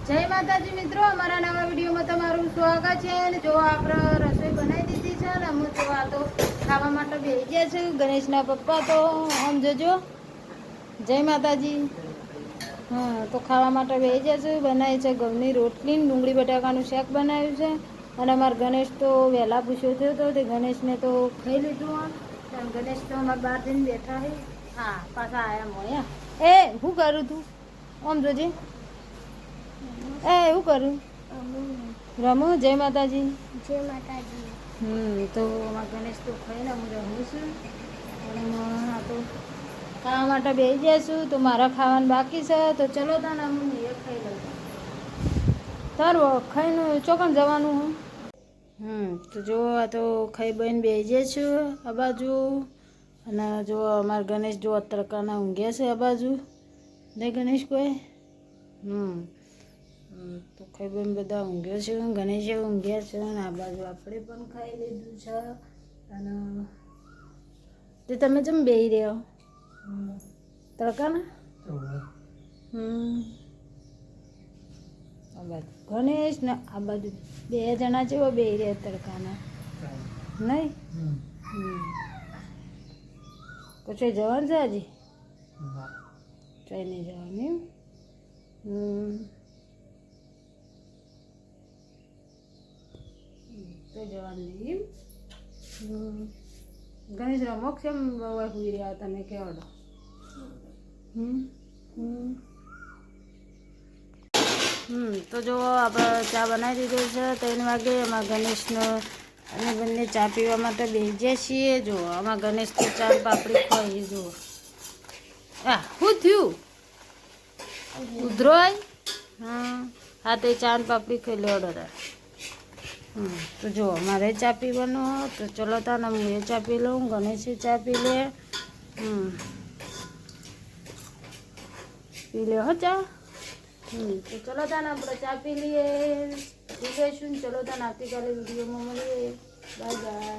જય માતાજી મિત્રો, અમારા નવા વિડીયોમાં તમારું સ્વાગત છે. અને જો આપણે રસોઈ બનાવી દીધી છે ને અમે તો આ તો ખાવા માટે બેસી ગયા છે. ગણેશના પપ્પા તો આમ જોજો. જય માતાજી. હા, તો ખાવા માટે બેસી ગયા છે. બનાવી છે ઘઉંની રોટલી, ડુંગળી બટાકાનું શાક બનાવ્યું છે. અને અમારા ગણેશ તો વહેલા પૂછ્યો થયો હતો તે ગણેશને તો ખાઈ લીધું. ગણેશ તો અમારા બહાર જઈને બેઠા છે. હા, પાછા આવ્યા મોયા. એ શું કરું તું? આમ જોજે. એ એવું કરું રમું. જય માતાજી. જય માતાજી. તો અમારા ગણેશ તો ખાઈને હું રમું છું. અને આ તો ખાવા માટે બેસી જઈશું. તો મારા ખાવાનું બાકી છે. તો ચલો તાને હું એ ખાઈ લઉં. તારું ખાઈને ચોકન જવાનું હું. તો જો આ તો ખાઈ બહીને બેસી જઈશું આ બાજુ. અને જો અમારા ગણેશ જો તડકાના ઊંઘ્યા છે આ બાજુ. નહીં ગણેશ કોઈ? તો ખાઈ બહીને બધા ઊંઘ્યો છે. ગણેશે ઊંઘ્યા છે. અને આ બાજુ આપણે પણ ખાઈ લીધું છે. અને તે તમે જેમ બેસી રહ્યો તડકાના? આ બાજુ ગણેશ ને આ બાજુ બે જણા જેવો બેસી રહ્યા તડકાના. નહીં? પછી જવાનું છે હજી? કઈ નહીં જવાનું. તો જવાનું નહીં. ગણેશ રમો કેમ સુઈ રહ્યા તમે કેવડો? તો જો આપણે ચા બનાવી દીધો છે 3 વાગે. એમાં ગણેશનો અને બંને ચા પીવા માટે બેસીએ છીએ. જો આમાં ગણેશ તો ચા પાપડી ખોઈ. જુઓ શું થયું? ઉધરો? હા તે ચા પાપડી ખાઈ લે ઓર્ડર. તો જો મારે ચા પીવાનું. તો ચલો તાને હું એ ચા પી લઉં, ગણેશે ચા પી લે. પી લે હો ચા. તો ચલો તાને આપણે ચા પી લઈએ. પી લઈશું. ચલો તાને આવતીકાલે વિડીયોમાં મળીએ. Bye bye.